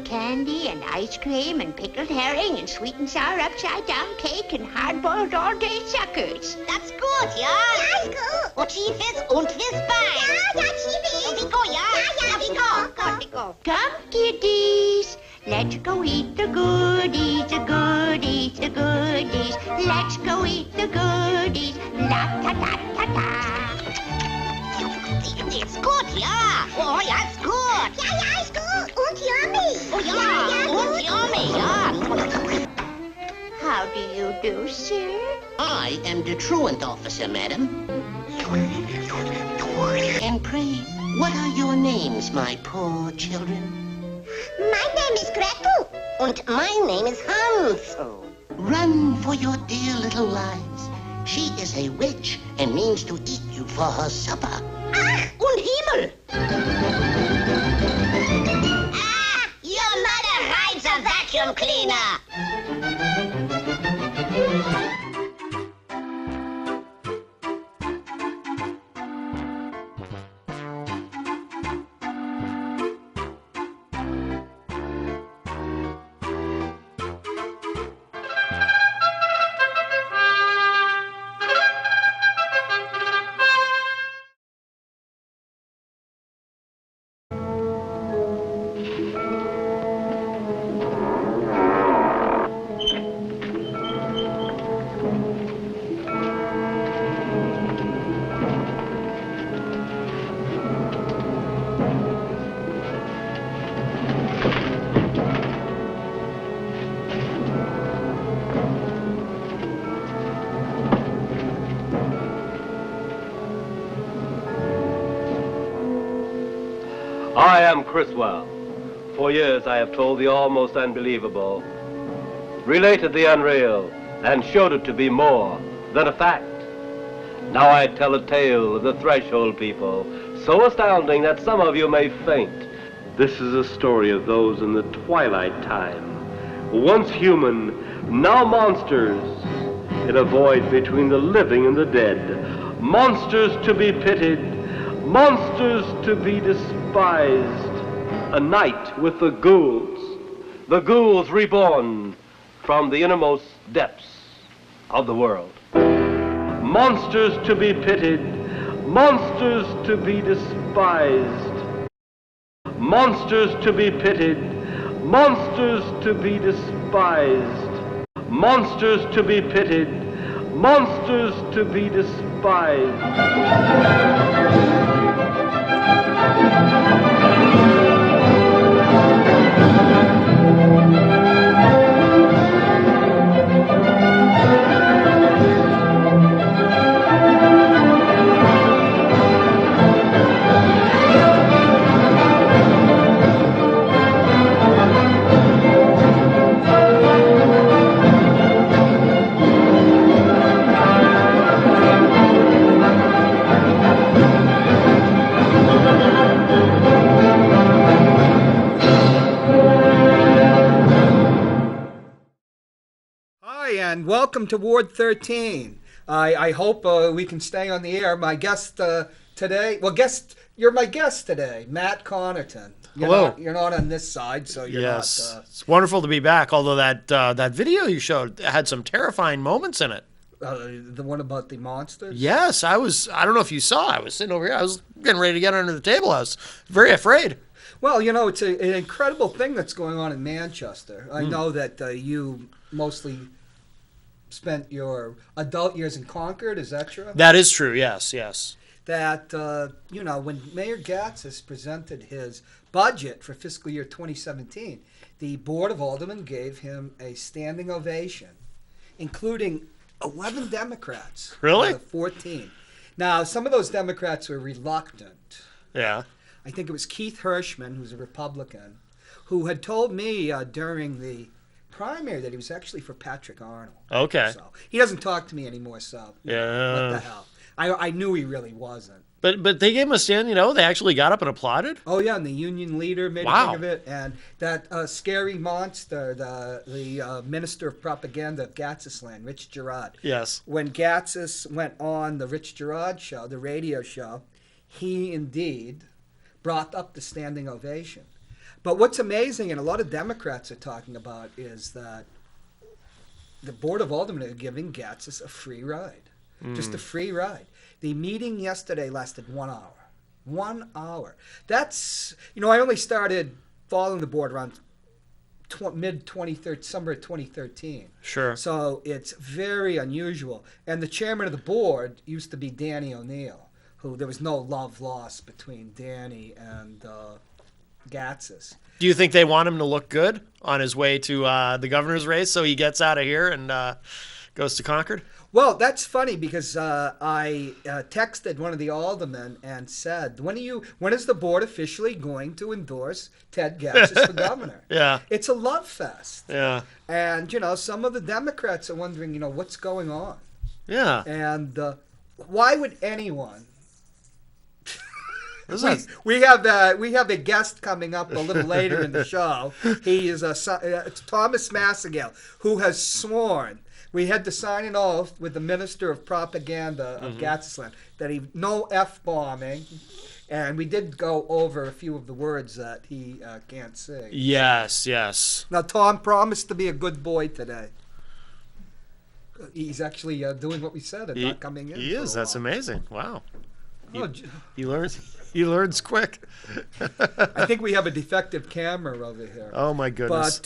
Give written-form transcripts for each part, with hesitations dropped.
Candy and ice cream and pickled herring and sweet and sour upside-down cake and hard-boiled all-day suckers. Das ist gut, ja? Ja, ist gut. Und Schiefes und Wissbein. Ja, Chibi. Wie go, ja? Ja, Wie wie go? Come, kiddies. Let's go eat the goodies, the goodies, the goodies. Let's go eat the goodies. La-ta-ta-ta-ta. Ist gut, ja. Oh, ja, ist gut. Ja, ist gut. Und yummy. Oh, ja. Und yummy, ja. How do you do, sir? I am the truant officer, madam. And pray, what are your names, my poor children? My name is Gretel. And my name is Hans. Run for your dear little lives. She is a witch and means to eat you for her supper. Ach, Und Himmel! Your mother hides a vacuum cleaner. I am Criswell. For years I have told the almost unbelievable, related the unreal, and showed it to be more than a fact. Now I tell a tale of the threshold people, so astounding that some of you may faint. This is a story of those in the twilight time, once human, now monsters, in a void between the living and the dead. Monsters to be pitied, monsters to be despised. A night with the ghouls reborn from the innermost depths of the world. Monsters to be pitied, monsters to be despised. Monsters to be pitied, monsters to be despised. Monsters to be pitied, monsters to be despised. And welcome to Ward 13. I hope we can stay on the air. My guest today, you're my guest today, Matt Connarton. Hello. You're not on this side, so you're not. It's wonderful to be back, although that video you showed had some terrifying moments in it. The one about the monsters? Yes, I don't know if you saw, I was sitting over here, I was getting ready to get under the table. I was very afraid. Well, it's an incredible thing that's going on in Manchester. I know that you mostly spent your adult years in Concord, is that true? That is true, yes. That, when Mayor Gatsas presented his budget for fiscal year 2017, the Board of Aldermen gave him a standing ovation, including 11 Democrats. Really? Out of 14. Now, some of those Democrats were reluctant. Yeah. I think it was Keith Hirschman, who's a Republican, who had told me during the primary that he was actually for Patrick Arnold. Okay. So he doesn't talk to me anymore, so yeah. what the hell. I knew he really wasn't. But they gave him a stand, you know, they actually got up and applauded? Oh, yeah, and the union leader made a thing of it. And that scary monster, the Minister of Propaganda of Gatsasland, Rich Girard. Yes. When Gatsas went on the Rich Girard show, the radio show, he indeed brought up the standing ovation. But what's amazing, and a lot of Democrats are talking about, is that the Board of Aldermen are giving Gatsas a free ride. Just a free ride. The meeting yesterday lasted 1 hour. 1 hour. That's, you know, I only started following the board around mid-2013, summer of 2013. Sure. So it's very unusual. And the chairman of the board used to be Danny O'Neill, who there was no love lost between Danny and Gatsas. Do you think they want him to look good on his way to the governor's race so he gets out of here and goes to Concord? Well, that's funny because I texted one of the aldermen and said, when is the board officially going to endorse Ted Gatsas for governor? Yeah. It's a love fest. Yeah. And, you know, some of the Democrats are wondering, you know, what's going on? Yeah. And why would anyone... Is We have a guest coming up a little later in the show. He is Thomas Massengale, who has sworn. We had to sign an oath with the Minister of Propaganda of Gatsasland that no F-bombing, and we did go over a few of the words that he can't say. Yes, yes. Now, Tom promised to be a good boy today. He's actually doing what we said and not coming in. He is. That's amazing. Wow. Oh, He learns. He learns quick. I think we have a defective camera over here. Oh my goodness.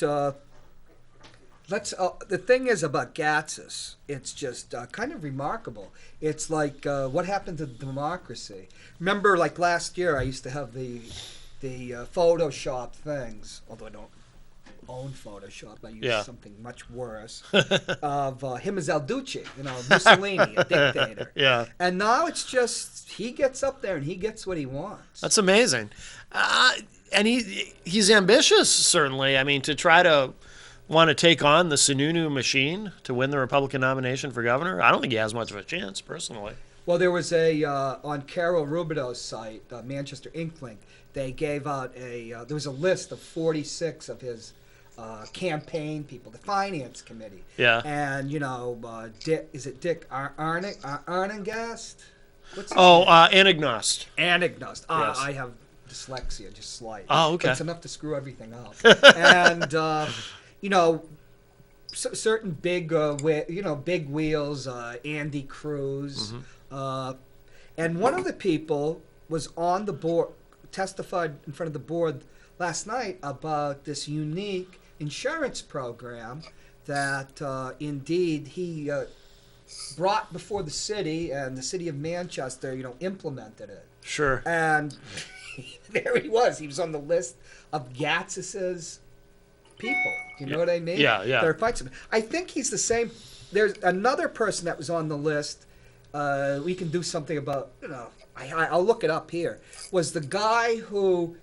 But the thing is about Gatsas, it's just kind of remarkable. It's like what happened to democracy. Remember, like last year, I used to have the Photoshop things, although I don't own Photoshop. I use something much worse of him as El Duce, you know, Mussolini, a dictator. Yeah. And now it's just he gets up there and he gets what he wants. That's amazing. And he's ambitious, certainly. I mean, to try to want to take on the Sununu machine to win the Republican nomination for governor, I don't think he has much of a chance, personally. Well, there was on Carol Rubido's site, Manchester Inkling, they gave out there was a list of 46 of his campaign people, the finance committee. Yeah. And, you know, Dick Arnengast? Anagnost. Anagnost. Yes. I have dyslexia, just slight. Oh, okay. But it's enough to screw everything up. And, you know, certain big wheels, Andy Cruz. And one of the people was on the board, testified in front of the board last night about this unique insurance program that indeed he brought before the city, and the city of Manchester, you know, implemented it. Sure. And there he was. He was on the list of Gatsas's people. You know what I mean? Yeah, yeah. They're fighting. I think he's the same. There's another person that was on the list. We can do something about, you know, I'll look it up here. Was the guy who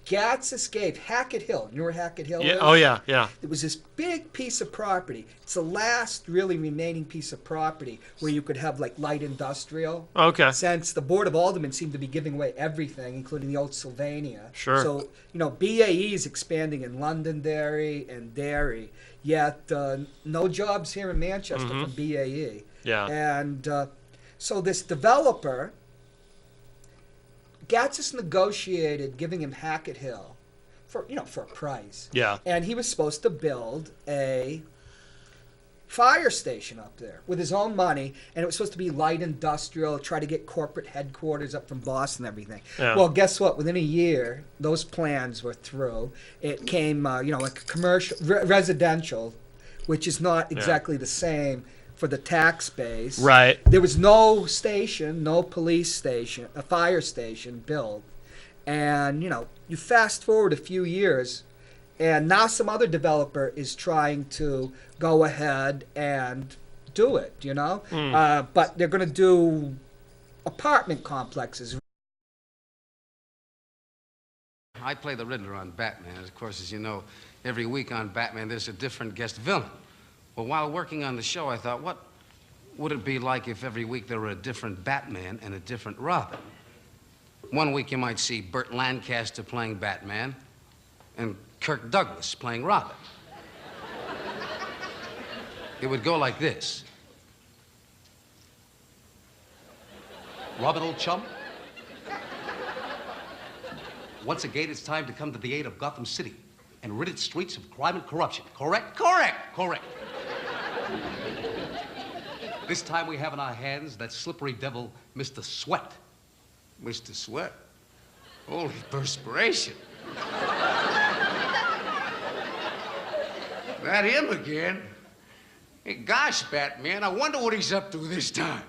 Gatsas gave Hackett Hill. You know where Hackett Hill is? Oh, yeah, yeah. It was this big piece of property. It's the last really remaining piece of property where you could have like light industrial. Okay. Since the Board of Aldermen seemed to be giving away everything, including the old Sylvania. Sure. So, you know, BAE is expanding in Londonderry and Derry, yet no jobs here in Manchester from BAE. Yeah. And so this developer, Gatsas negotiated giving him Hackett Hill for a price. Yeah. And he was supposed to build a fire station up there with his own money, and it was supposed to be light industrial, try to get corporate headquarters up from Boston and everything. Yeah. Well, guess what? Within a year, those plans were through. It came, like a commercial, residential, which is not exactly the same for the tax base. Right. There was no station, no police station, a fire station built. And, you know, you fast forward a few years, and now some other developer is trying to go ahead and do it, you know? But they're going to do apartment complexes. I play the Riddler on Batman. Of course, as you know, every week on Batman, there's a different guest villain. Well, while working on the show, I thought, what would it be like if every week there were a different Batman and a different Robin? One week you might see Burt Lancaster playing Batman and Kirk Douglas playing Robin. It would go like this. Robin, old chum. Once again, it's time to come to the aid of Gotham City and rid its streets of crime and corruption. Correct? Correct. Correct. This time we have in our hands that slippery devil, Mr. Sweat. Mr. Sweat. Holy perspiration. That him again? Hey, gosh, Batman, I wonder what he's up to this time.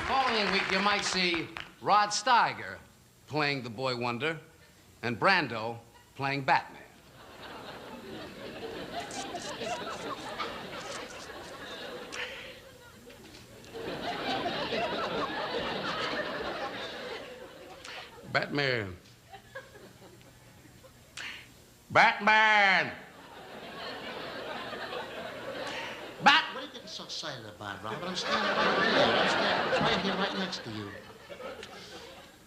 Following week, you might see Rod Steiger playing the Boy Wonder and Brando playing Batman. Batman. Batman! What are you getting so excited about, Robert? I'm standing right here. I'm right here, right next to you.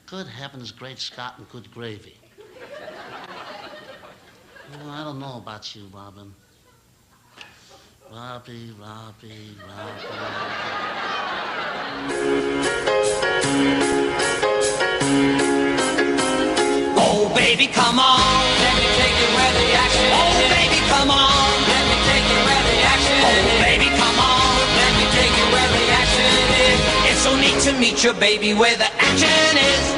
Good heavens, great Scott, and good gravy. Well, I don't know about you, Robin. Robbie. Oh, baby, come on. Let me take you where the action is. Oh, baby, come on. Let me take you where the action is. Oh, baby, come on. Let me take you where the action is. It's so neat to meet you, baby, where the action is.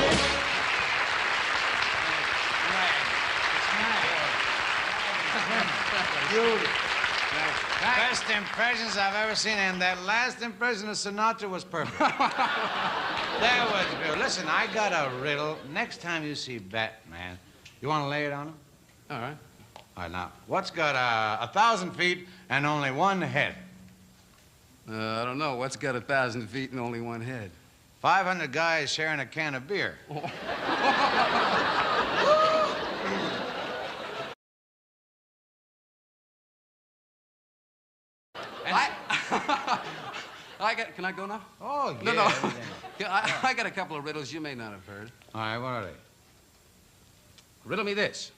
Best impressions I've ever seen, and that last impression of Sinatra was perfect. That was good. Listen, I got a riddle. Next time you see Batman, you want to lay it on him? All right. All right, now, what's got 1,000 feet and only one head? I don't know. What's got 1,000 feet and only one head? 500 guys sharing a can of beer. Can I go now? Oh, yeah. No. I got a couple of riddles you may not have heard. All right, what are they? Riddle me this.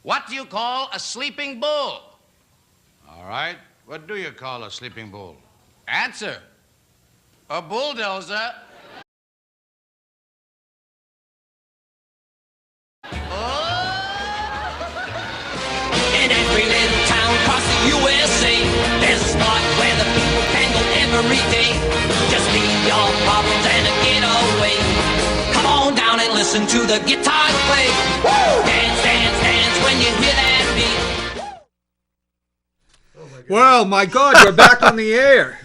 What do you call a sleeping bull? All right. What do you call a sleeping bull? Answer. A bulldozer. In every little town across the USA, there's a spot where the people can go every day. Just leave your problems and get away. Come on down and listen to the guitars play. Woo! Dance, dance, dance when you hear that beat. Well, my God, we're back on the air.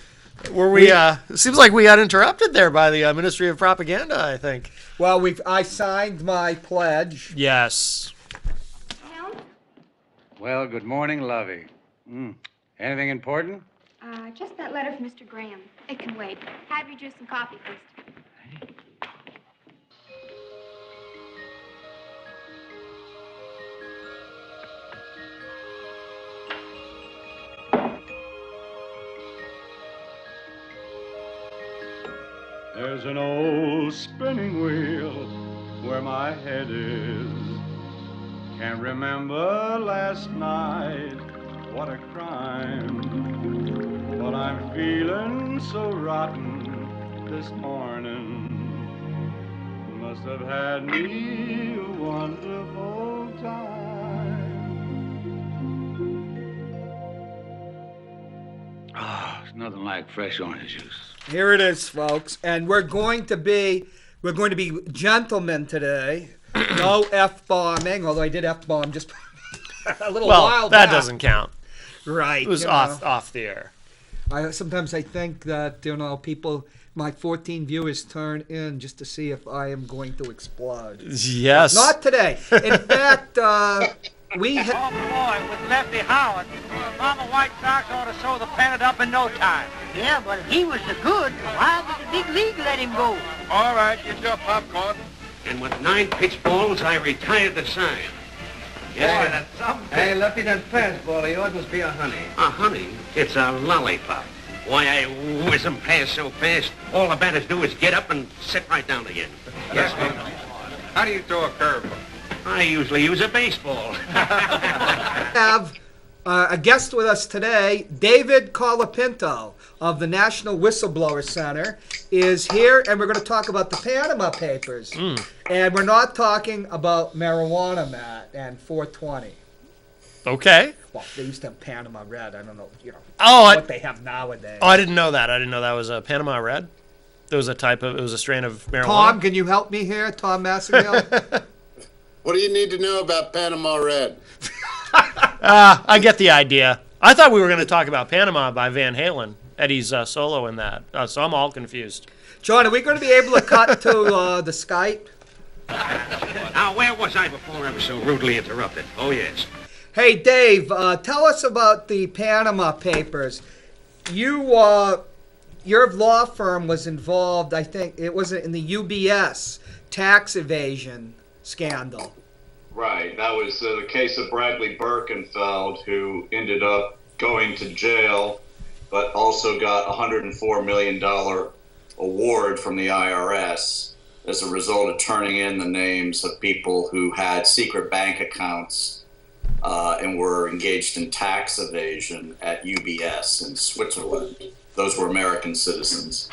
Were we? It seems like we got interrupted there by the Ministry of Propaganda, I think. Well, I signed my pledge. Yes. Well, good morning, Lovey. Anything important? Just that letter from Mr. Graham. It can wait. Have your juice and coffee first. There's an old spinning wheel where my head is. Can't remember last night, what a crime. But I'm feeling so rotten this morning. Must have had me a wonderful time. It's nothing like fresh orange juice. Here it is, folks, and we're going to be gentlemen today. No F-bombing, although I did F-bomb just a little while that back. doesn't count. Right. It was off the air. Sometimes I think that, people, my 14 viewers turn in just to see if I am going to explode. Yes. Not today. In fact, we Oh, boy, with Lefty Howard, Mama White Sox ought to sew the pennant up in no time. Yeah, but if he was so good, why did the big league let him go? All right, get your popcorn. And with 9 pitch balls, I retired the sign. Yeah, that's something. Hey, Lefty, that fastball of yours must be a honey. A honey? It's a lollipop. Why, I whiz 'em past so fast, all the batters do is get up and sit right down again. Yes, how do you throw a curveball? I usually use a baseball. have a guest with us today. David Colapinto of the National Whistleblower Center is here, and we're going to talk about the Panama Papers. And we're not talking about marijuana, Matt, and 420. Okay. Well, they used to have Panama Red. I don't know, what they have nowadays. Oh, I didn't know that. I didn't know that was a Panama Red. It was a strain of marijuana. Tom, can you help me here? Tom Massengale? What do you need to know about Panama Red? I get the idea. I thought we were going to talk about Panama by Van Halen. Eddie's solo in that. So I'm all confused. John, are we going to be able to cut to the Skype? Now, where was I before I was so rudely interrupted? Oh, yes. Hey, Dave, tell us about the Panama Papers. Your law firm was involved, I think, it was in the UBS tax evasion scandal. Right. That was the case of Bradley Birkenfeld, who ended up going to jail, but also got a $104 million award from the IRS as a result of turning in the names of people who had secret bank accounts and were engaged in tax evasion at UBS in Switzerland. Those were American citizens.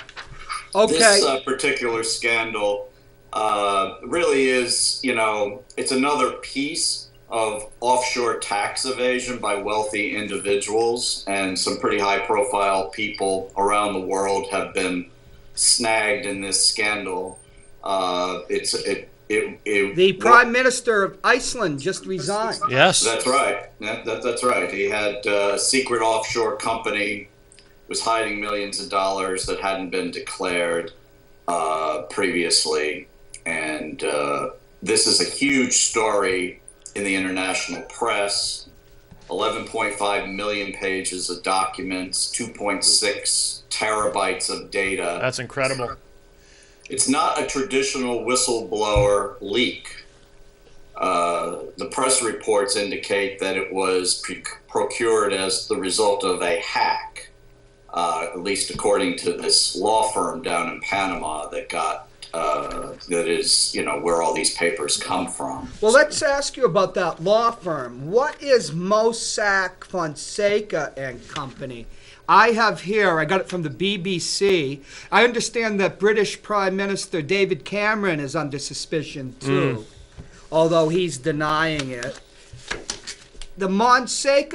Okay. This particular scandal really is, it's another piece of offshore tax evasion by wealthy individuals, and some pretty high-profile people around the world have been snagged in this scandal. The Prime Minister of Iceland just resigned. Yes. That's right. That's right. He had a secret offshore company, was hiding millions of dollars that hadn't been declared previously. And this is a huge story in the international press. 11.5 million pages of documents, 2.6 terabytes of data. That's incredible. It's not a traditional whistleblower leak. The press reports indicate that it was procured as the result of a hack, at least according to this law firm down in Panama that is, where all these papers come from. Well, let's ask you about that law firm. What is Mossack Fonseca and Company? I have here, I got it from the BBC. I understand that British Prime Minister David Cameron is under suspicion too, although he's denying it. The Mossack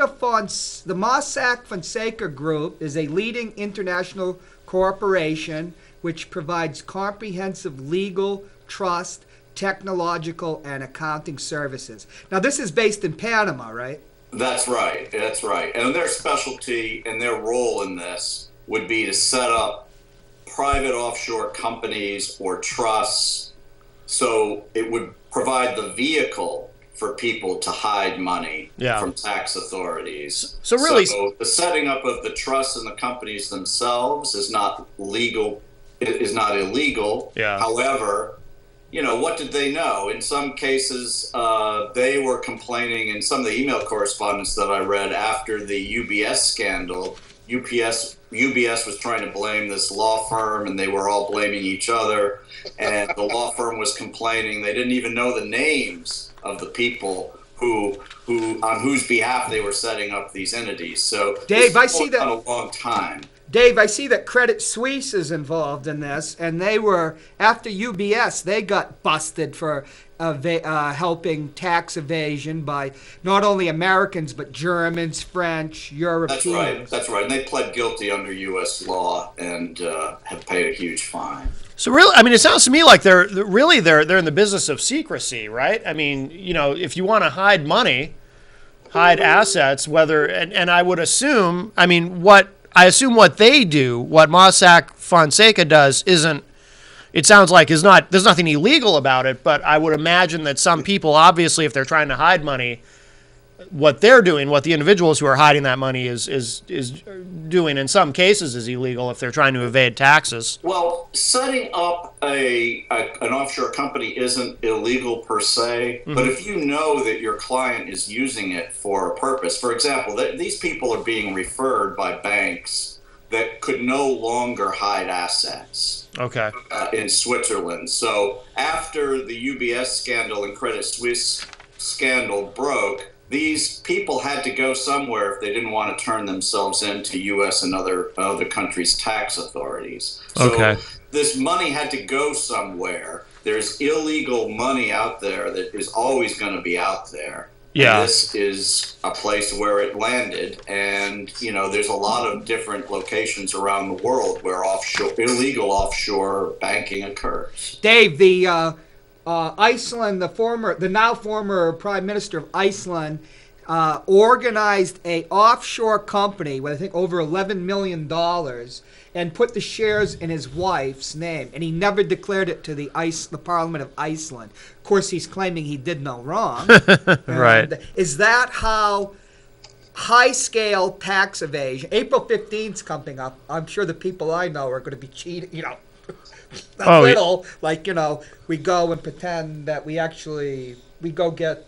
Fonseca Group is a leading international corporation which provides comprehensive legal, trust, technological, and accounting services. Now, this is based in Panama, right? That's right. That's right. And their specialty and their role in this would be to set up private offshore companies or trusts, so it would provide the vehicle for people to hide money from tax authorities. So really, the setting up of the trusts and the companies themselves is not legal. It is not illegal. Yeah. However, what did they know? In some cases, they were complaining in some of the email correspondence that I read after the UBS scandal. UBS was trying to blame this law firm, and they were all blaming each other. And the law firm was complaining they didn't even know the names of the people who on whose behalf they were setting up these entities. So Dave, I see that a long time. Dave, I see that Credit Suisse is involved in this, and they were, after UBS, they got busted for helping tax evasion by not only Americans, but Germans, French, Europeans. That's right. And they pled guilty under U.S. law and have paid a huge fine. So really, I mean, it sounds to me like they're in the business of secrecy, right? I mean, if you want to hide money, hide assets, and I would assume, what they do, what Mossack Fonseca does, it sounds like there's nothing illegal about it, but I would imagine that some people, obviously, if they're trying to hide money, what they're doing, what the individuals who are hiding that money is doing in some cases is illegal if they're trying to evade taxes. Well, setting up an offshore company isn't illegal per se, but if you know that your client is using it for a purpose, for example, these people are being referred by banks that could no longer hide assets. Okay. In Switzerland. So after the UBS scandal and Credit Suisse scandal broke, these people had to go somewhere if they didn't want to turn themselves into U.S. and other countries' tax authorities. So this money had to go somewhere. There's illegal money out there that is always going to be out there. Yeah. And this is a place where it landed. And, there's a lot of different locations around the world where illegal offshore banking occurs. Dave, the Iceland, the now former Prime Minister of Iceland, organized a offshore company with I think over $11 million and put the shares in his wife's name, and he never declared it to the Parliament of Iceland. Of course, he's claiming he did no wrong. Right. Is that how high-scale tax evasion? April 15th's coming up. I'm sure the people I know are going to be cheating, we go and pretend that we go get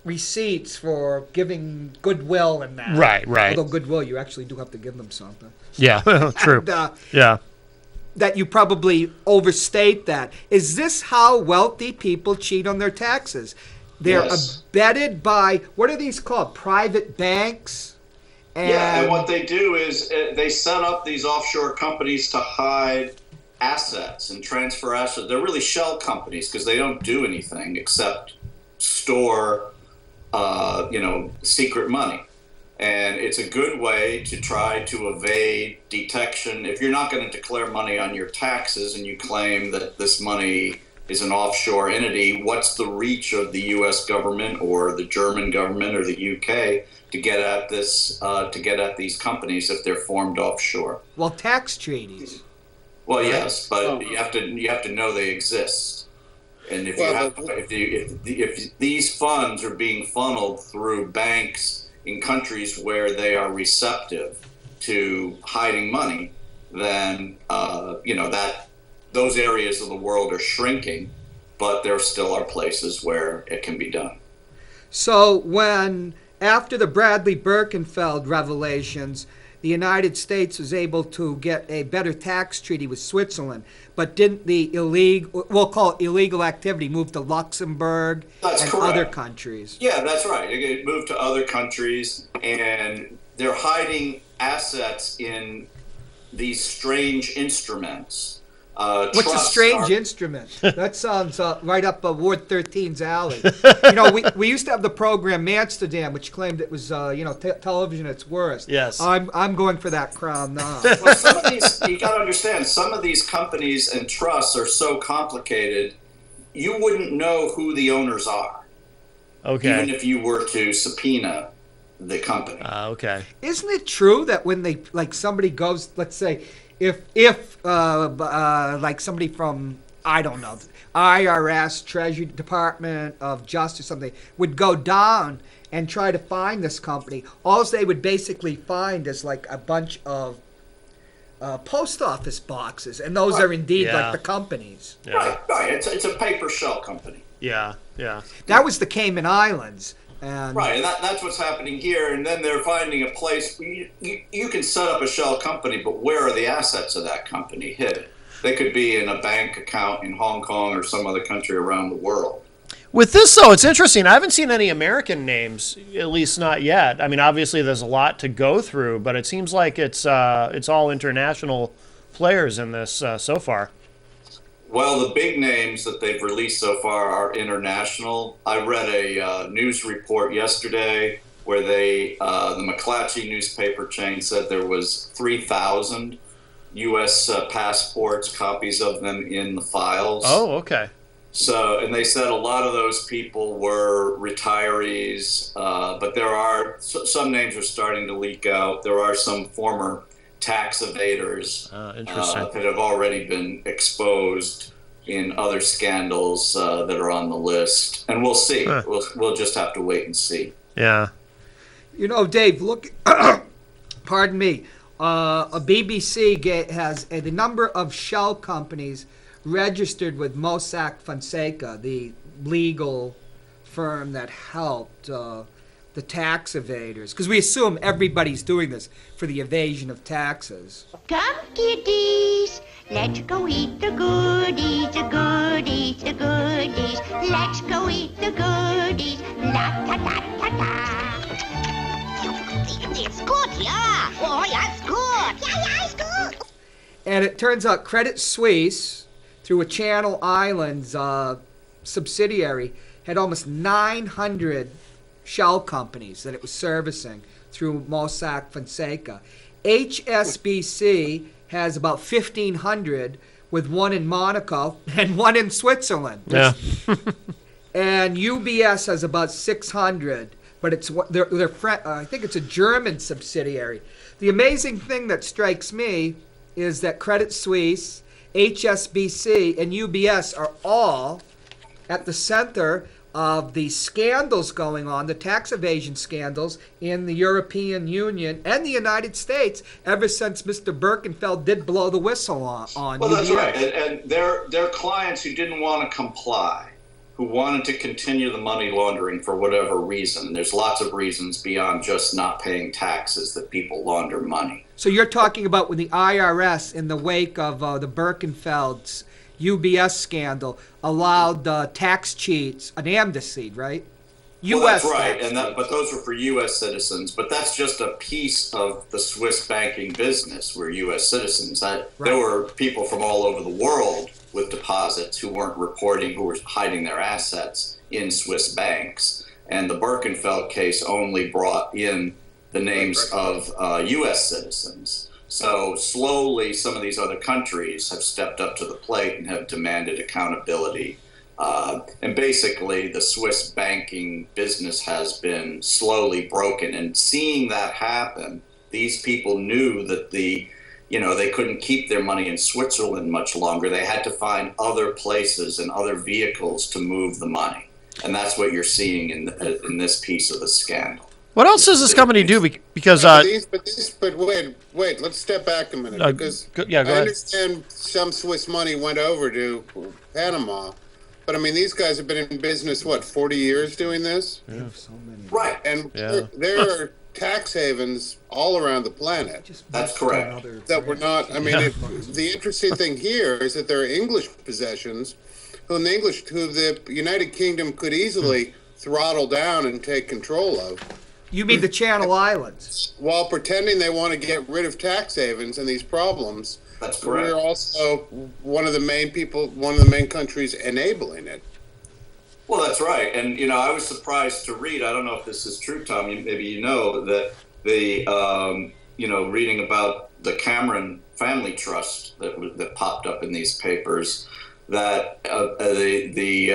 receipts for giving goodwill and that. Right. Although goodwill, you actually do have to give them something. Yeah, true. And, that you probably overstate that. Is this how wealthy people cheat on their taxes? They're abetted by, what are these called, private banks? And what they do is they set up these offshore companies to hide assets and transfer assets. They're really shell companies because they don't do anything except store, secret money. And it's a good way to try to evade detection. If you're not going to declare money on your taxes and you claim that this money is an offshore entity, what's the reach of the U.S. government or the German government or the U.K. to get at this? To get at these companies if they're formed offshore? Well, tax treaties. Well, yes, but you have to know they exist. And if these funds are being funneled through banks in countries where they are receptive to hiding money, then those areas of the world are shrinking, but there still are places where it can be done. So after the Bradley Birkenfeld revelations, the United States was able to get a better tax treaty with Switzerland, but didn't the we'll call it illegal activity, move to Luxembourg and other countries? Yeah, that's right. It moved to other countries, and they're hiding assets in these strange instruments. What's a strange instrument? That sounds right up Ward 13's alley. We used to have the program Amsterdam, which claimed it was television at its worst. Yes. I'm going for that crown now. Well, some of these, you got to understand, some of these companies and trusts are so complicated, you wouldn't know who the owners are. Okay. Even if you were to subpoena the company. Okay. Isn't it true that when somebody goes, let's say, if somebody from, I don't know, IRS, Treasury Department of Justice, something, would go down and try to find this company, all they would basically find is like a bunch of post office boxes, and those are indeed like the companies. Yeah. Right. It's a paper shell company. Yeah. That was the Cayman Islands. And right, and that's what's happening here. And then they're finding a place. You can set up a shell company, but where are the assets of that company hidden? They could be in a bank account in Hong Kong or some other country around the world. With this, though, it's interesting. I haven't seen any American names, at least not yet. I mean, obviously, there's a lot to go through, but it seems like it's all international players in this so far. Well, the big names that they've released so far are international. I read a news report yesterday where the McClatchy newspaper chain said there was 3,000 U.S. passports, copies of them in the files. Oh, okay. So, and they said a lot of those people were retirees, but there are some names are starting to leak out. There are some former tax evaders that have already been exposed in other scandals that are on the list, and we'll see. We'll just have to wait and see. Yeah. You know, Dave, look, pardon me, a BBC has the number of shell companies registered with Mossack Fonseca, the legal firm that helped the tax evaders. Because we assume everybody's doing this for the evasion of taxes. Come, kiddies, let's go eat the goodies, the goodies, the goodies. Let's go eat the goodies, la-ta-ta-ta-ta. It's good, yeah. Oh, yeah, it's good. Yeah, it's good. And it turns out Credit Suisse, through a Channel Islands subsidiary, had almost 900 shell companies that it was servicing through Mossack Fonseca. HSBC has about 1,500, with one in Monaco and one in Switzerland. Yeah. And UBS has about 600, but it's I think it's a German subsidiary. The amazing thing that strikes me is that Credit Suisse, HSBC, and UBS are all at the center of the scandals going on, the tax evasion scandals in the European Union and the United States ever since Mr. Birkenfeld did blow the whistle on Well, UBS. that's right. And they're clients who didn't want to comply, who wanted to continue the money laundering for whatever reason. There's lots of reasons beyond just not paying taxes that people launder money. So you're talking about when the IRS, in the wake of the Birkenfeld's UBS scandal, allowed tax cheats an amnesty, right? Well, that's right, tax but those were for U.S. citizens. But that's just a piece of the Swiss banking business. We're U.S. citizens. There were people from all over the world with deposits who weren't reporting, who were hiding their assets in Swiss banks. And the Birkenfeld case only brought in the names of U.S. citizens. So slowly, some of these other countries have stepped up to the plate and have demanded accountability. And basically, the Swiss banking business has been slowly broken. And seeing that happen, these people knew that they couldn't keep their money in Switzerland much longer. They had to find other places and other vehicles to move the money. And that's what you're seeing in this piece of the scandal. What else does this company do? Because but wait, let's step back a minute, because go I ahead. understand some Swiss money went over to Panama, but I mean, these guys have been in business, 40 years doing this? Yeah. So many. Right. And there are tax havens all around the planet. That's correct. That were not, I mean, the interesting thing here is that there are English possessions who the United Kingdom could easily throttle down and take control of. You mean the Channel Islands? While pretending they want to get rid of tax havens and these problems. That's correct. We're also one of the main countries enabling it. Well, that's right. And, I was surprised to read, I don't know if this is true, Tom, maybe you know, that reading about the Cameron Family Trust that popped up in these papers, that in the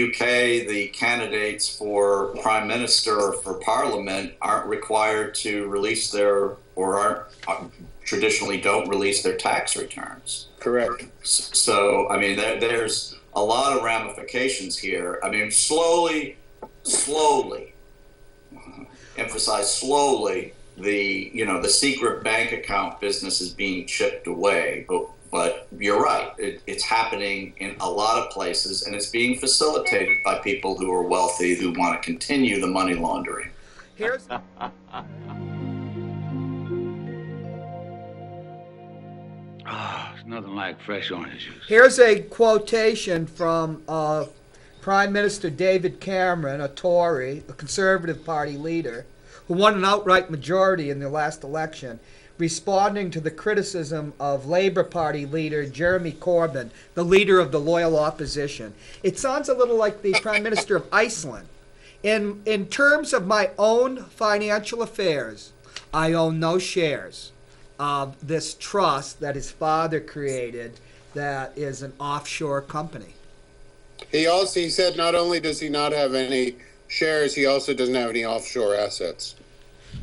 UK, the candidates for prime minister or for parliament aren't required to release traditionally don't release their tax returns. Correct. So, I mean, there's a lot of ramifications here. I mean, slowly, emphasize slowly, the secret bank account business is being chipped away. But you're right. It's happening in a lot of places, and it's being facilitated by people who are wealthy who want to continue the money laundering. Here's nothing like fresh orange juice. Here's a quotation from Prime Minister David Cameron, a Tory, a Conservative Party leader, who won an outright majority in the last election, responding to the criticism of Labour Party leader Jeremy Corbyn, the leader of the loyal opposition. It sounds a little like the Prime Minister of Iceland. In terms of my own financial affairs, I own no shares of this trust that his father created that is an offshore company. He said not only does he not have any shares, he also doesn't have any offshore assets.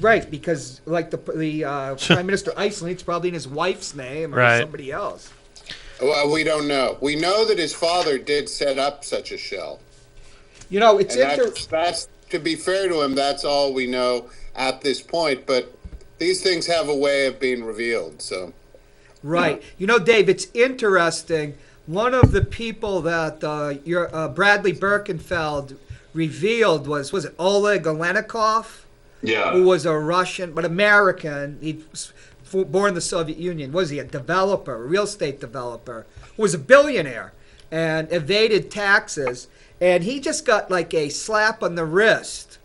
Right, because like the Prime Minister of Iceland, it's probably in his wife's name or somebody else. Well, we don't know. We know that his father did set up such a shell. It's that's to be fair to him, that's all we know at this point. But these things have a way of being revealed. So, right. You know, Dave, it's interesting. One of the people that Bradley Birkenfeld revealed was it Oleg Olenikov? Yeah. Who was a Russian, but American. He was born in the Soviet Union. Was he a developer, a real estate developer, who was a billionaire and evaded taxes? And he just got like a slap on the wrist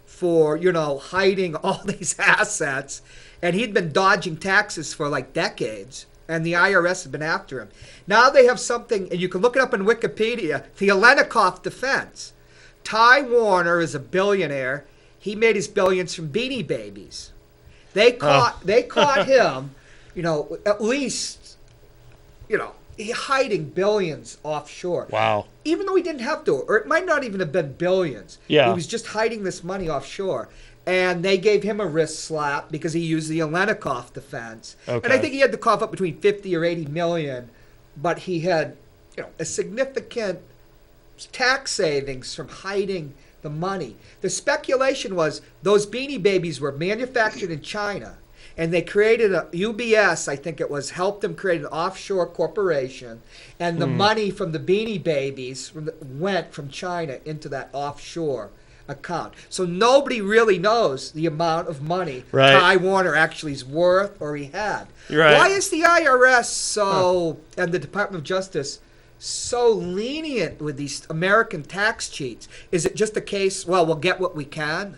for, hiding all these assets. And he'd been dodging taxes for like decades. And the IRS has been after him. Now they have something, and you can look it up in Wikipedia, the Olenikov defense. Ty Warner is a billionaire. He made his billions from Beanie Babies. They caught him, at least, hiding billions offshore. Wow. Even though he didn't have to, or it might not even have been billions. Yeah. He was just hiding this money offshore. And they gave him a wrist slap because he used the Olenikov defense. Okay. And I think he had to cough up between 50 or 80 million, but he had, a significant tax savings from hiding the money. The speculation was those Beanie Babies were manufactured in China, and they created a UBS, I think it was, helped them create an offshore corporation, and the money from the Beanie Babies went from China into that offshore account. So nobody really knows the amount of money Ty Warner actually is worth or he had. Right. Why is the IRS and the Department of Justice so lenient with these American tax cheats? Is it just a case, well, we'll get what we can?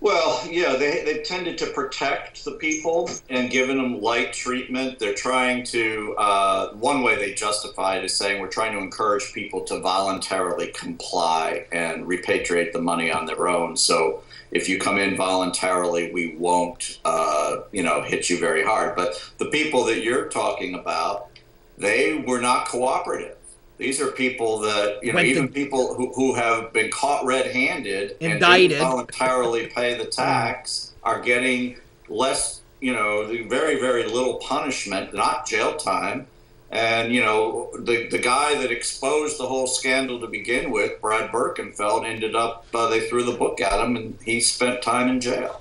Well, yeah, they tended to protect the people and giving them light treatment. They're trying to, one way they justify it is saying we're trying to encourage people to voluntarily comply and repatriate the money on their own. So if you come in voluntarily, we won't, hit you very hard. But the people that you're talking about, they were not cooperative. These are people that, even people who have been caught red-handed and didn't voluntarily pay the tax are getting less, very, very little punishment, not jail time. And, the guy that exposed the whole scandal to begin with, Brad Birkenfeld, ended up, they threw the book at him and he spent time in jail.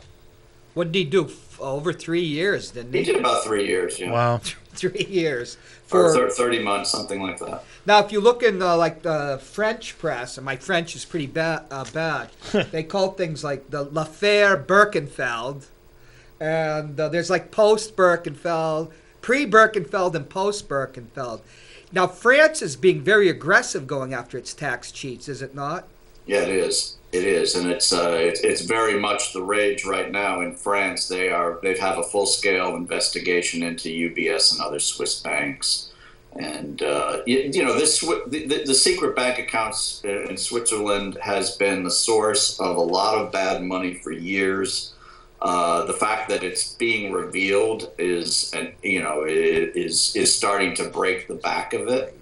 What did he do? Over 3 years, didn't he? He did about 3 years, yeah. Wow. 3 years. Or 30 months, something like that. Now, if you look in the French press, and my French is pretty bad, they call things like the l'affaire Birkenfeld, and there's like post-Birkenfeld, pre-Birkenfeld, and post-Birkenfeld. Now, France is being very aggressive going after its tax cheats, is it not? Yeah, it is. It is, and it's very much the rage right now in France. They have a full-scale investigation into UBS and other Swiss banks, and the secret bank accounts in Switzerland has been the source of a lot of bad money for years. The fact that it's being revealed is starting to break the back of it.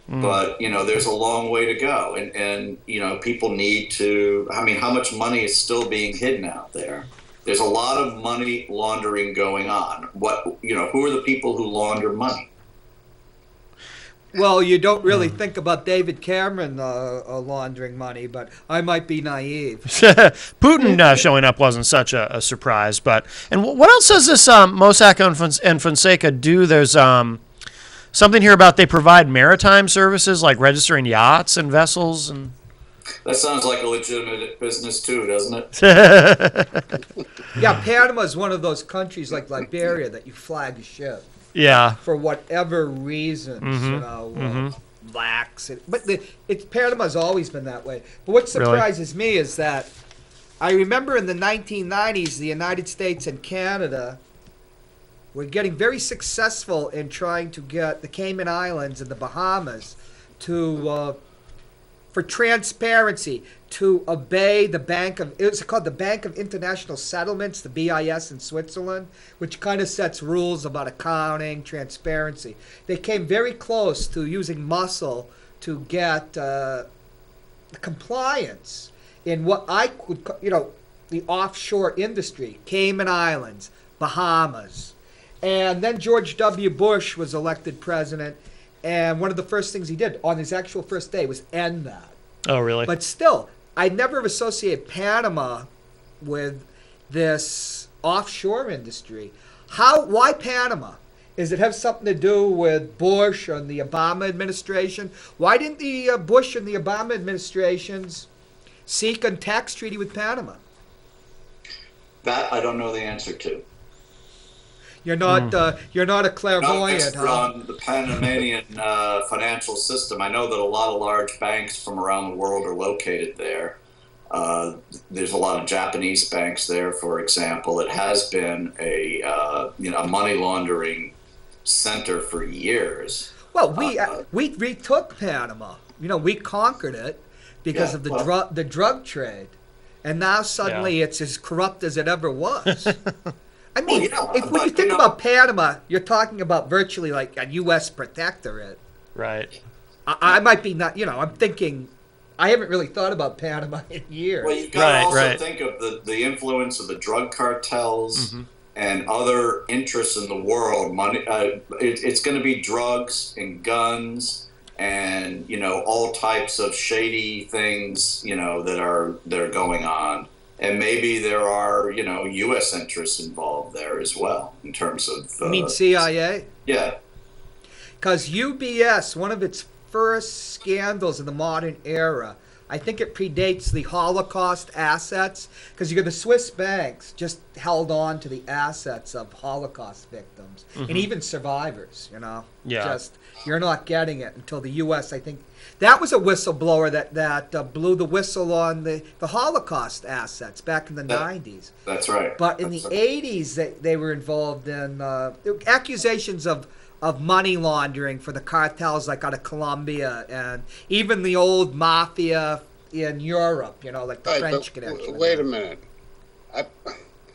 But, there's a long way to go. And people need to, how much money is still being hidden out there? There's a lot of money laundering going on. Who are the people who launder money? Well, you don't really think about David Cameron laundering money, but I might be naive. Putin showing up wasn't such a surprise. And what else does this Mossack and Fonseca do? There's something here about they provide maritime services like registering yachts and vessels. And that sounds like a legitimate business too, doesn't it? Yeah, Panama is one of those countries like Liberia that you flag a ship. Yeah. For whatever reasons, lax. But Panama's always been that way. But what surprises me is that I remember in the 1990s, the United States and Canada were getting very successful in trying to get the Cayman Islands and the Bahamas to, for transparency, to obey the it was called the Bank of International Settlements, the BIS in Switzerland, which kind of sets rules about accounting, transparency. They came very close to using muscle to get compliance in what I could, the offshore industry, Cayman Islands, Bahamas. And then George W. Bush was elected president, and one of the first things he did on his actual first day was end that. Oh, really? But still, I never associated Panama with this offshore industry. Why Panama? Does it have something to do with Bush and the Obama administration? Why didn't the Bush and the Obama administrations seek a tax treaty with Panama? That I don't know the answer to. You're not a clairvoyant, not on the Panamanian financial system. I know that a lot of large banks from around the world are located there. There's a lot of Japanese banks there, for example. It has been a money laundering center for years. Well, we retook Panama. We conquered it because of the drug trade, and now suddenly it's as corrupt as it ever was. I mean, when you think about Panama, you're talking about virtually like a U.S. protectorate. Right. I might be not. I'm thinking. I haven't really thought about Panama in years. Well, you've got to also think of the influence of the drug cartels and other interests in the world. Money. It's going to be drugs and guns and all types of shady things that are going on. And maybe there are, U.S. interests involved there as well in terms of... you mean CIA? Yeah. Because UBS, one of its first scandals in the modern era, I think it predates the Holocaust assets, because the Swiss banks just held on to the assets of Holocaust victims, and even survivors, Just, you're not getting it until the U.S., I think... That was a whistleblower that blew the whistle on the Holocaust assets back in the 90s. That's right. But in the 80s, they were involved in accusations of money laundering for the cartels like out of Colombia and even the old mafia in Europe, like the French connection. Wait a minute.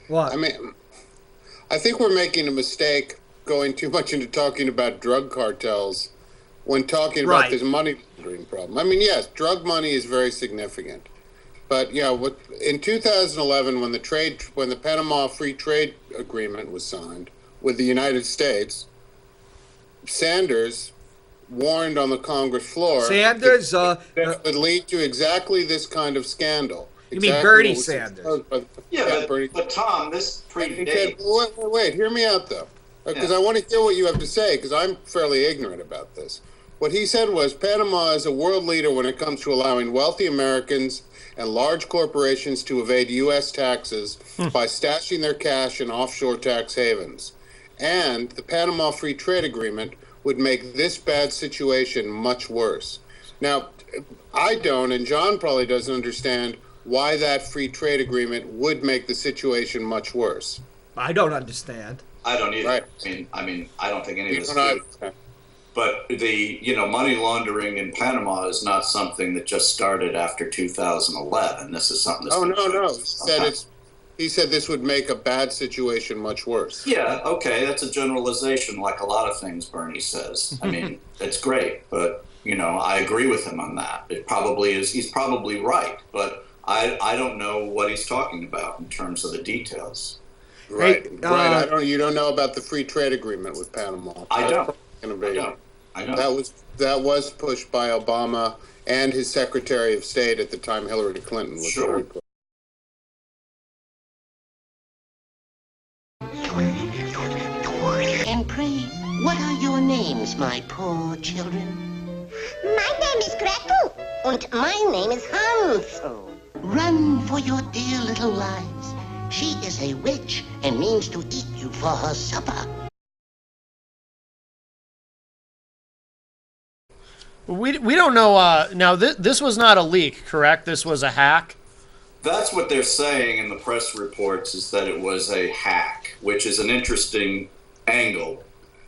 What? I mean, I think we're making a mistake going too much into talking about drug cartels when talking about this money laundering problem. I mean, yes, drug money is very significant. But in 2011, when the Panama Free Trade Agreement was signed with the United States, Sanders warned on the Congress floor Sanders that would lead to exactly this kind of scandal. You mean Bernie Sanders? But Tom, this predates... Wait, hear me out, though. Because I want to hear what you have to say, because I'm fairly ignorant about this. What he said was Panama is a world leader when it comes to allowing wealthy Americans and large corporations to evade U.S. taxes by stashing their cash in offshore tax havens. And the Panama Free Trade Agreement would make this bad situation much worse. Now, I don't, and John probably doesn't understand why that free trade agreement would make the situation much worse. I don't understand. I don't either. Right. I mean, I don't think any of us do. But the money laundering in Panama is not something that just started after 2011. This is something that's... No. He said this would make a bad situation much worse. Yeah, okay, that's a generalization like a lot of things Bernie says. I mean, it's great, but, I agree with him on that. It probably is, he's probably right, but I don't know what he's talking about in terms of the details. Right, you don't know about the free trade agreement with Panama. I don't. I know. That was pushed by Obama and his Secretary of State at the time, Hillary Clinton. Was sure. And pray, what are your names, my poor children? My name is Gretel, and my name is Hansel. Run for your dear little lives. She is a witch and means to eat you for her supper. We don't know. Now, this was not a leak, correct? This was a hack? That's what they're saying in the press reports, is that it was a hack, which is an interesting angle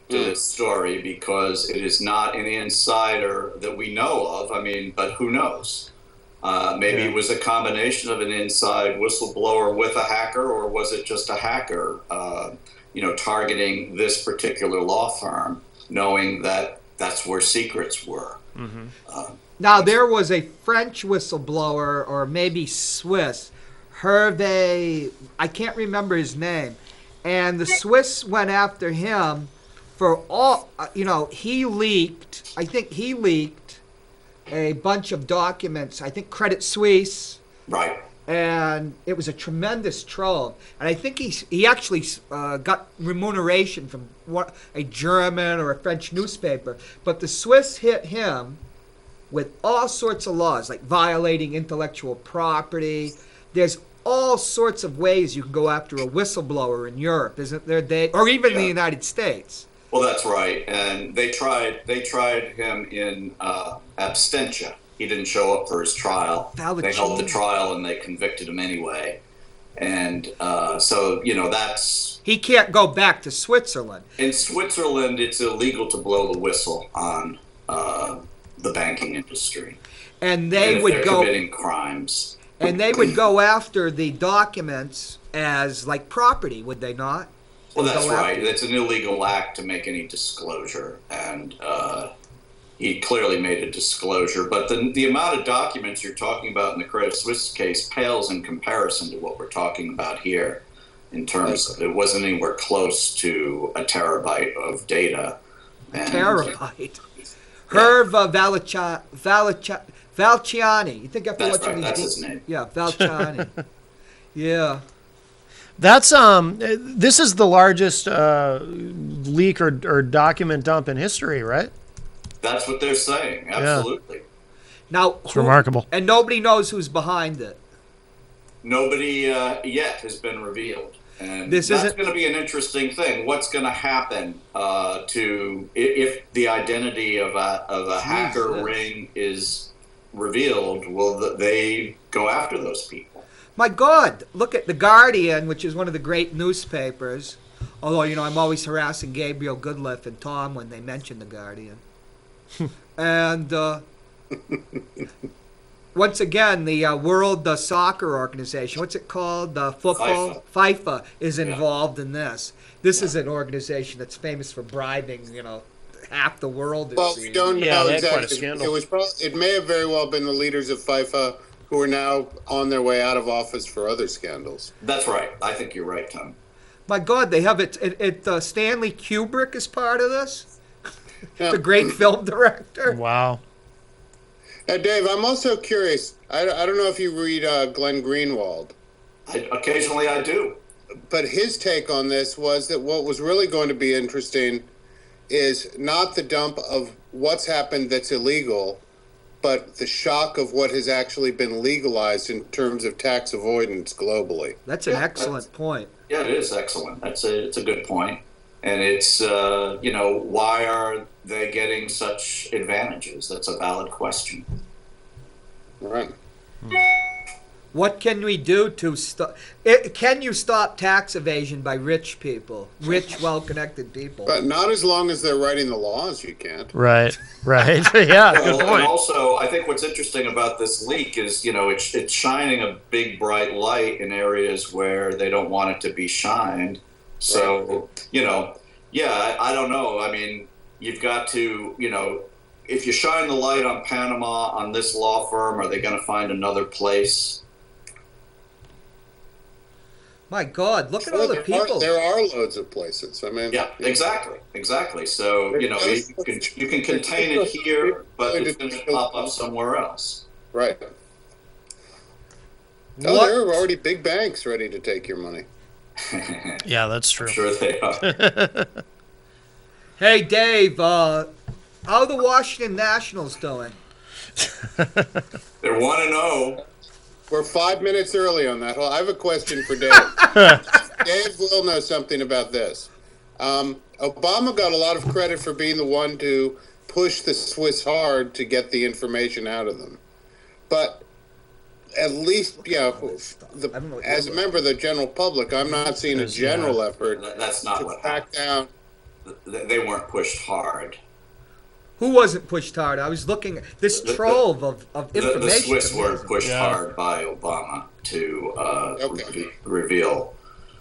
to this story because it is not an insider that we know of. I mean, but who knows? Maybe it was a combination of an inside whistleblower with a hacker, or was it just a hacker, targeting this particular law firm, knowing that that's where secrets were. Now, there was a French whistleblower, or maybe Swiss, Hervé, I can't remember his name, and the Swiss went after him for all, he leaked a bunch of documents. I think Credit Suisse Right. And it was a tremendous trove. And I think he actually got remuneration from a German or a French newspaper. But the Swiss hit him with all sorts of laws, like violating intellectual property. There's all sorts of ways you can go after a whistleblower in Europe, isn't there, Dave? Or even the United States. Well, that's right. And they tried him in absentia. He didn't show up for his trial. They held the trial and they convicted him anyway. And so, that's... He can't go back to Switzerland. In Switzerland, it's illegal to blow the whistle on the banking industry. And they would they're committing crimes. And they would go after the documents as, like, property, would they not? Well, that's right. It's an illegal act to make any disclosure. And... he clearly made a disclosure, but the amount of documents you're talking about in the Credit Suisse case pales in comparison to what we're talking about here in terms of it wasn't anywhere close to a terabyte of data. Terabyte? Herv Valciani. You think after watching these... That's his name. Yeah, Valciani. Yeah. That's this is the largest leak or document dump in history, right? That's what they're saying. Absolutely. Yeah. Now, it's remarkable. And nobody knows who's behind it. Nobody yet has been revealed. And that's going to be an interesting thing. What's going to happen if the identity of a hacker ring is revealed? Will they go after those people? My God, look at The Guardian, which is one of the great newspapers. Although, I'm always harassing Gabriel Goodliffe and Tom when they mention The Guardian. And once again, the World Soccer Organization, what's it called? The football? FIFA is involved in this. This is an organization that's famous for bribing, half the world. Well, we don't know exactly. It may have very well been the leaders of FIFA who are now on their way out of office for other scandals. That's right. I think you're right, Tom. My God, they have it. Stanley Kubrick is part of this. The great film director. Wow. Now, Dave, I'm also curious. I don't know if you read Glenn Greenwald. Occasionally I do. But his take on this was that what was really going to be interesting is not the dump of what's happened that's illegal, but the shock of what has actually been legalized in terms of tax avoidance globally. That's an excellent point. Yeah, it is excellent. It's a good point. And it's, why are they getting such advantages? That's a valid question. Right. What can we do to stop? Can you stop tax evasion by rich people, well-connected people? But not as long as they're writing the laws, you can't. Right. Yeah, good point. And also, I think what's interesting about this leak is, it's shining a big, bright light in areas where they don't want it to be shined. So, I don't know. I mean, you've got to, if you shine the light on Panama, on this law firm, are they going to find another place? My God, look at all the people. There are loads of places. I mean, yeah, exactly. So, you can contain it here, but it's going to pop up somewhere else. Right. Oh, there are already big banks ready to take your money. Yeah, that's true. I'm sure they are. Hey, Dave, how are the Washington Nationals doing? They're 1-0. We're 5 minutes early on that. I have a question for Dave. Dave will know something about this. Obama got a lot of credit for being the one to push the Swiss hard to get the information out of them. But at least, as a member of the general public, I'm not seeing a general effort That's not to what back down. They weren't pushed hard. Who wasn't pushed hard? I was looking at this trove of information. The Swiss were pushed hard by Obama to reveal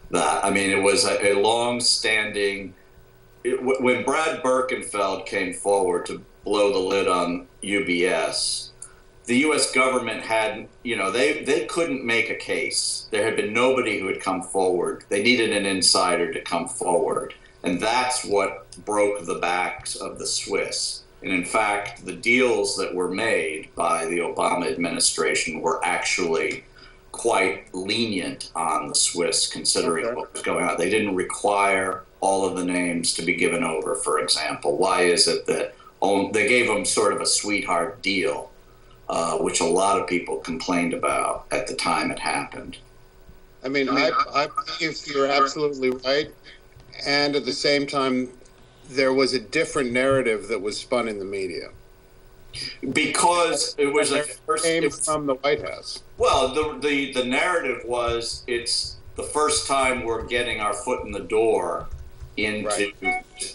that. I mean, it was a long-standing... when Brad Birkenfeld came forward to blow the lid on UBS, the U.S. government had, they couldn't make a case. There had been nobody who had come forward. They needed an insider to come forward. And that's what broke the backs of the Swiss. And in fact, the deals that were made by the Obama administration were actually quite lenient on the Swiss, considering what was going on. They didn't require all of the names to be given over, for example. Why is it that they gave them sort of a sweetheart deal, which a lot of people complained about at the time it happened? I mean, I think you're absolutely right. And at the same time, there was a different narrative that was spun in the media. Because it was came from the White House. Well, the narrative was it's the first time we're getting our foot in the door into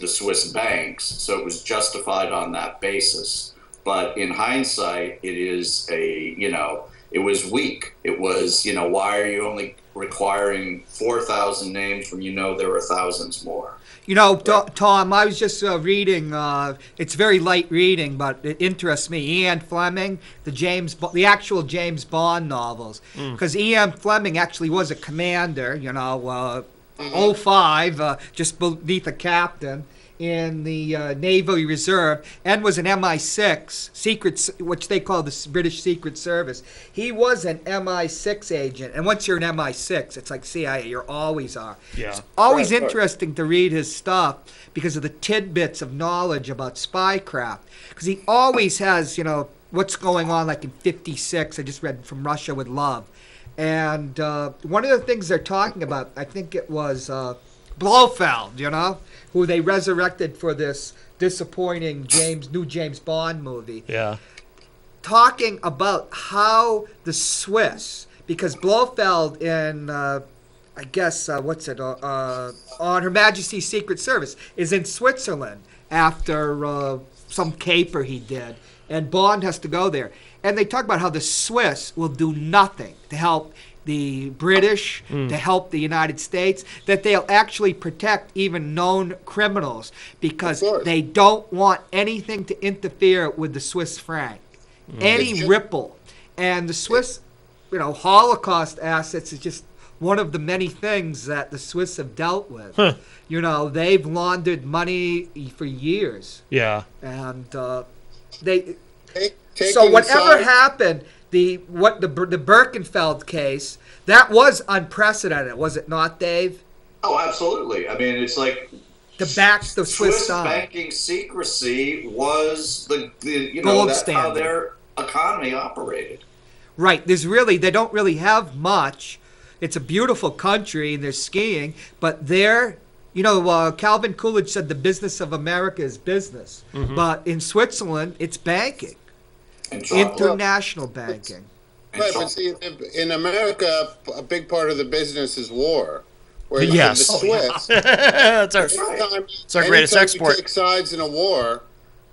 the Swiss banks, so it was justified on that basis. But in hindsight, it is it was weak. It was, why are you only requiring 4,000 names when there were thousands more? Tom, I was just reading. It's very light reading, but it interests me. Ian Fleming, the actual James Bond novels, because Ian Fleming actually was a commander. 05, just beneath a captain in the Navy Reserve, and was an MI6 which they call the British Secret Service. He was an MI6 agent, and once you're an MI6, it's like CIA. You always are. Yeah. It's always interesting to read his stuff because of the tidbits of knowledge about spycraft. Because he always has, what's going on, like in 56. I just read From Russia with Love. And one of the things they're talking about, I think it was Blofeld, who they resurrected for this disappointing new James Bond movie. Yeah. Talking about how the Swiss, because Blofeld in, on Her Majesty's Secret Service, is in Switzerland after some caper he did, and Bond has to go there. And they talk about how the Swiss will do nothing to help the British, to help the United States, that they'll actually protect even known criminals because they don't want anything to interfere with the Swiss franc, any ripple. And the Swiss, Holocaust assets is just one of the many things that the Swiss have dealt with. They've laundered money for years. Yeah. And so whatever happened, the Birkenfeld case, that was unprecedented, was it not, Dave? Oh, absolutely. I mean, it's like to back the Swiss banking secrecy was the gold that's standard. How their economy operated. Right. They don't really have much. It's a beautiful country and they're skiing, but Calvin Coolidge said the business of America is business, but in Switzerland it's banking. International banking. Right, but see, in America, a big part of the business is war. Whereas Yes. the Swiss, That's our greatest export. You take sides in a war,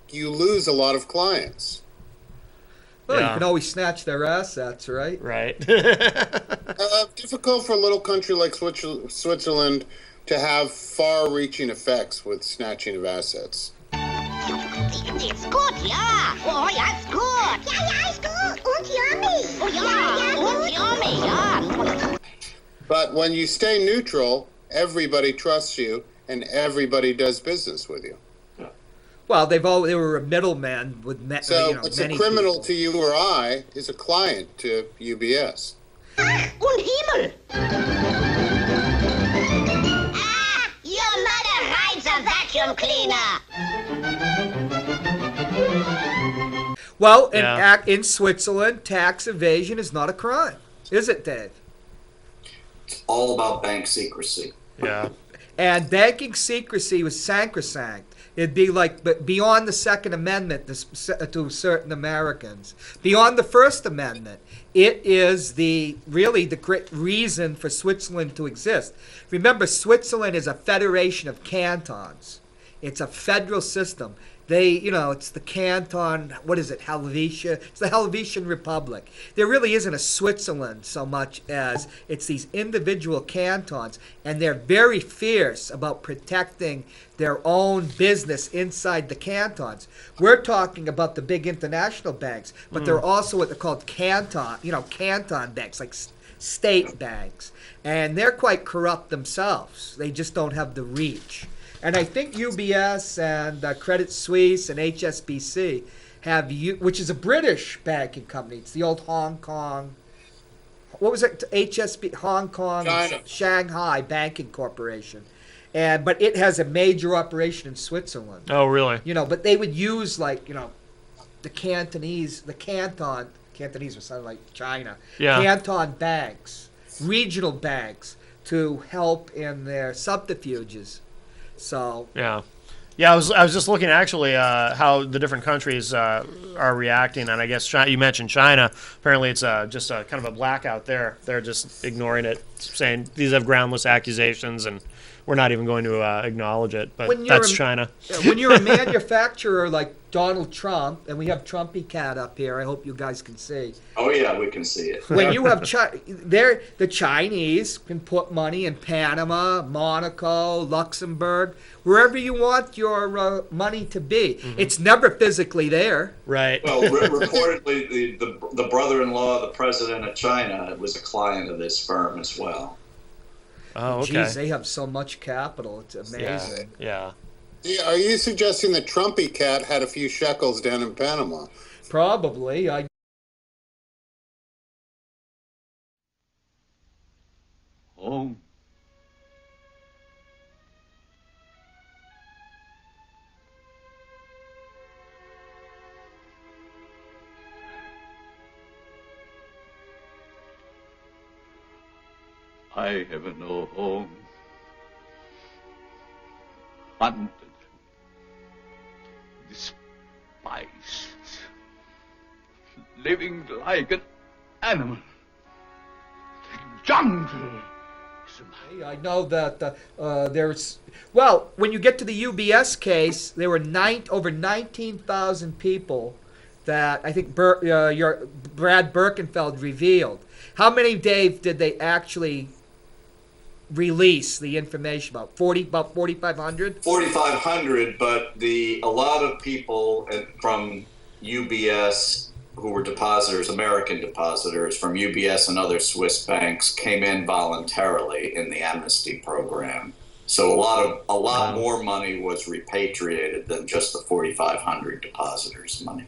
you lose a lot of clients. Well, you can always snatch their assets, right? Right. Difficult for a little country like Switzerland to have far-reaching effects with snatching of assets. It's good, ja. Oh, ja, it's good. Ja, it's good. Und yummy. Oh, ja, und yummy, ja. But when you stay neutral, everybody trusts you and everybody does business with you. Well, they were a middleman with what's a criminal to you or I is a client to UBS. Und Himmel. Your mother rides a vacuum cleaner. Well, in Switzerland, tax evasion is not a crime, is it, Dave? It's all about bank secrecy. Yeah. And banking secrecy was sacrosanct. It'd be like beyond the Second Amendment to certain Americans. Beyond the First Amendment, it is really the great reason for Switzerland to exist. Remember, Switzerland is a federation of cantons. It's a federal system. It's the canton, what is it, Helvetia? It's the Helvetian Republic. There really isn't a Switzerland so much as it's these individual cantons, and they're very fierce about protecting their own business inside the cantons. We're talking about the big international banks, but they're also what they're called canton banks, like state banks. And they're quite corrupt themselves. They just don't have the reach. And I think UBS and Credit Suisse and HSBC which is a British banking company. It's the old Hong Kong what was it? HSB, Hong Kong, China. Shanghai Banking Corporation. But it has a major operation in Switzerland. Oh, really? But they would use the Cantonese would sound like China. Yeah. Canton banks, regional banks, to help in their subterfuges. So Yeah. Yeah, I was just looking actually how the different countries are reacting, and I guess China, you mentioned China. Apparently, it's just kind of a blackout there. They're just ignoring it, saying these have groundless accusations, and we're not even going to acknowledge it. But that's China. When you're a manufacturer like Donald Trump, and we have Trumpy Cat up here, I hope you guys can see. Oh yeah, we can see it. When you have the Chinese can put money in Panama, Monaco, Luxembourg, wherever you want your money to be. Mm-hmm. It's never physically there. Right. Well, reportedly, the brother-in-law of the president of China was a client of this firm as well. Oh, okay. Geez, they have so much capital. It's amazing. Yeah. Are you suggesting that Trumpy Cat had a few shekels down in Panama? Probably. Home. I have no home. Hunted, despised, living like an animal. The jungle. I know that there's... Well, when you get to the UBS case, there were over 19,000 people that I think Brad Birkenfeld revealed. How many, Dave, did they actually release the information about? 4,500? 4,500, but a lot of people from UBS who were depositors, American depositors from UBS and other Swiss banks, came in voluntarily in the amnesty program. So a lot more money was repatriated than just the 4,500 depositors' money.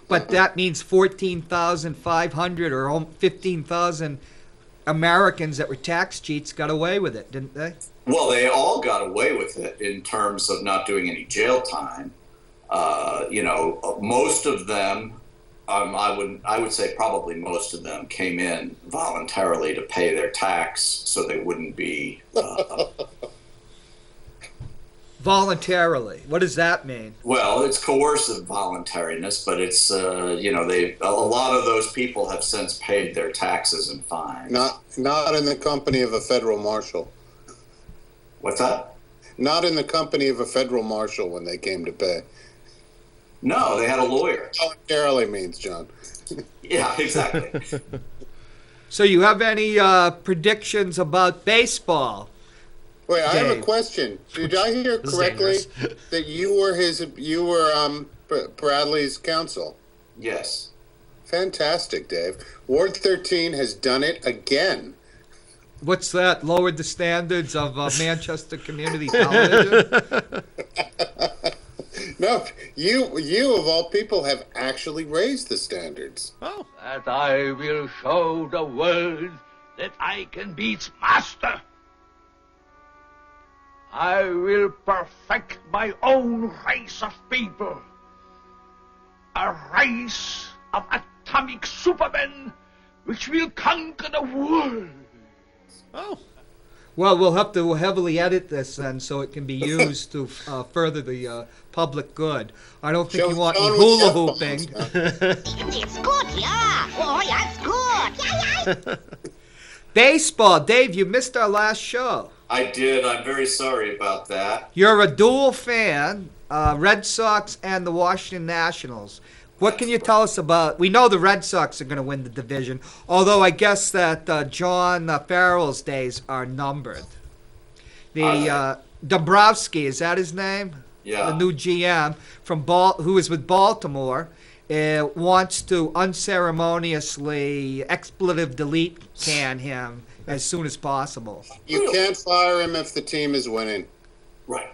But that means 14,500 or 15,000 Americans that were tax cheats got away with it, didn't they? Well, they all got away with it in terms of not doing any jail time. Most of them, I would say probably most of them came in voluntarily to pay their tax so they wouldn't be... Voluntarily. What does that mean? Well, it's coercive voluntariness, but it's a lot of those people have since paid their taxes and fines. Not in the company of a federal marshal. What's that? Not in the company of a federal marshal when they came to pay. No, they had a lawyer. Voluntarily means, John. Yeah, exactly. So you have any predictions about baseball? Wait, I have a question. Did I hear correctly that you were Bradley's counsel? Yes. Fantastic, Dave. Ward 13 has done it again. What's that? Lowered the standards of Manchester Community Television? No, you of all people have actually raised the standards. Oh. That I will show the world that I can be its master. I will perfect my own race of people. A race of atomic supermen which will conquer the world. Oh. Well, we'll have to heavily edit this then so it can be used to further the public good. I don't think you want any hula hooping. It's good, yeah. Oh, yeah, it's good. Yeah, yeah. Baseball. Dave, you missed our last show. I did. I'm very sorry about that. You're a dual fan, Red Sox and the Washington Nationals. What can you tell us about? We know the Red Sox are going to win the division, although I guess that John Farrell's days are numbered. The Dombrowski, is that his name? Yeah. The new GM who is with Baltimore wants to unceremoniously expletive delete can him as soon as possible. You can't fire him if the team is winning. Right.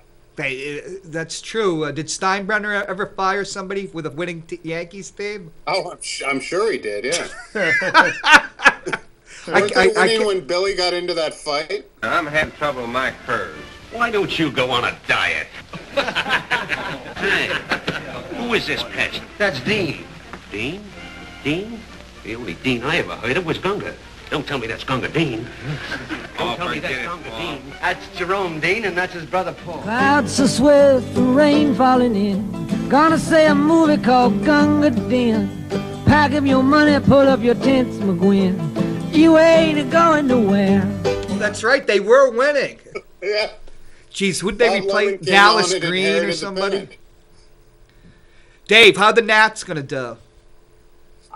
That's true. Did Steinbrenner ever fire somebody with a winning Yankees team? Oh, I'm sure he did, yeah. Weren't they winning when Billy got into that fight? I'm having trouble with my curves. Why don't you go on a diet? Hey, who is this pest? That's Dean. Dean? Dean? The only Dean I ever heard of was Gunga. Don't tell me that's Gunga Dean. Don't tell me that's Gunga Dean. That's Jerome Dean, and that's his brother Paul. Clouds so swift, the rain falling in. Gonna say a movie called Gunga Din. Pack up your money, pull up your tents, McGuinn. You ain't going nowhere. Well, that's right, they were winning. Yeah. Jeez, would they replace Dallas Green or somebody? Dave, how the Nats gonna do?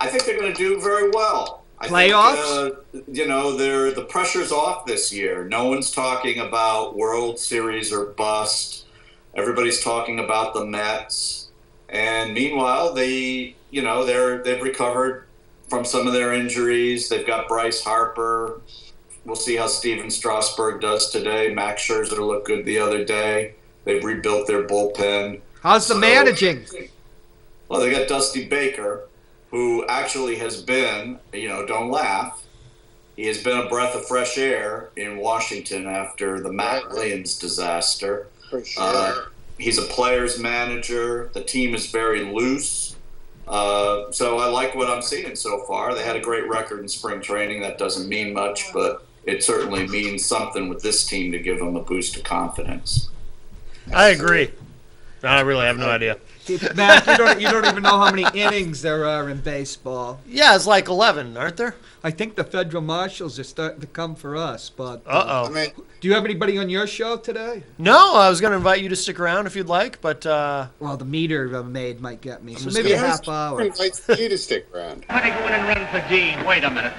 I think they're going to do very well. Playoffs? The pressure's off this year. No one's talking about World Series or bust. Everybody's talking about the Mets. And meanwhile, they've recovered from some of their injuries. They've got Bryce Harper. We'll see how Steven Strasburg does today. Max Scherzer looked good the other day. They've rebuilt their bullpen. How's the managing? Well, they got Dusty Baker, who actually has been, don't laugh, he has been a breath of fresh air in Washington after the Matt Williams disaster. For sure. He's a player's manager. The team is very loose. So I like what I'm seeing so far. They had a great record in spring training. That doesn't mean much, but it certainly means something with this team to give them a boost of confidence. I agree. I really have no idea. Matt, you don't even know how many innings there are in baseball. Yeah, it's like 11, aren't there? I think the federal marshals are starting to come for us. But Uh-oh. Do you have anybody on your show today? No, I was going to invite you to stick around if you'd like, but... Well, the meter maid might get me, so maybe a half hour. Invites you to stick around. Why don't you go in and run for Dean? Wait a minute.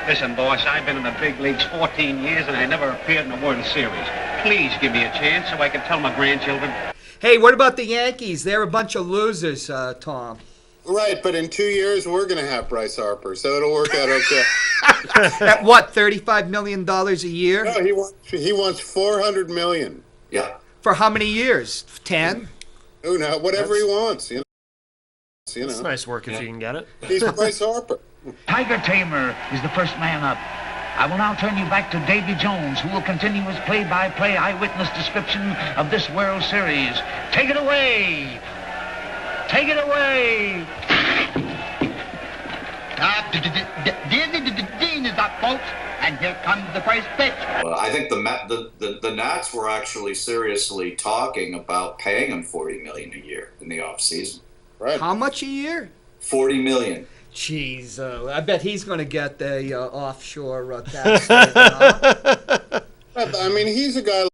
Listen, boss, I've been in the big leagues 14 years, and I never appeared in a World Series. Please give me a chance so I can tell my grandchildren. Hey, what about the Yankees? They're a bunch of losers, Tom. Right, but in 2 years, we're going to have Bryce Harper, so it'll work out okay. At what, $35 million a year? No, he wants $400 million. Yeah. For how many years? 10? Who knows? Whatever he wants, It's nice work if you can get it. He's Bryce Harper. Tiger Tamer is the first man up. I will now turn you back to Davy Jones, who will continue his play-by-play eyewitness description of this World Series. Take it away! Take it away! Dean is up, folks, and here comes the first pitch. I think the Nats were actually seriously talking about paying him $40 million a year in the offseason. Right. How much a year? $40 million. Jeez, I bet he's going to get the offshore tax. Huh? I mean, he's a guy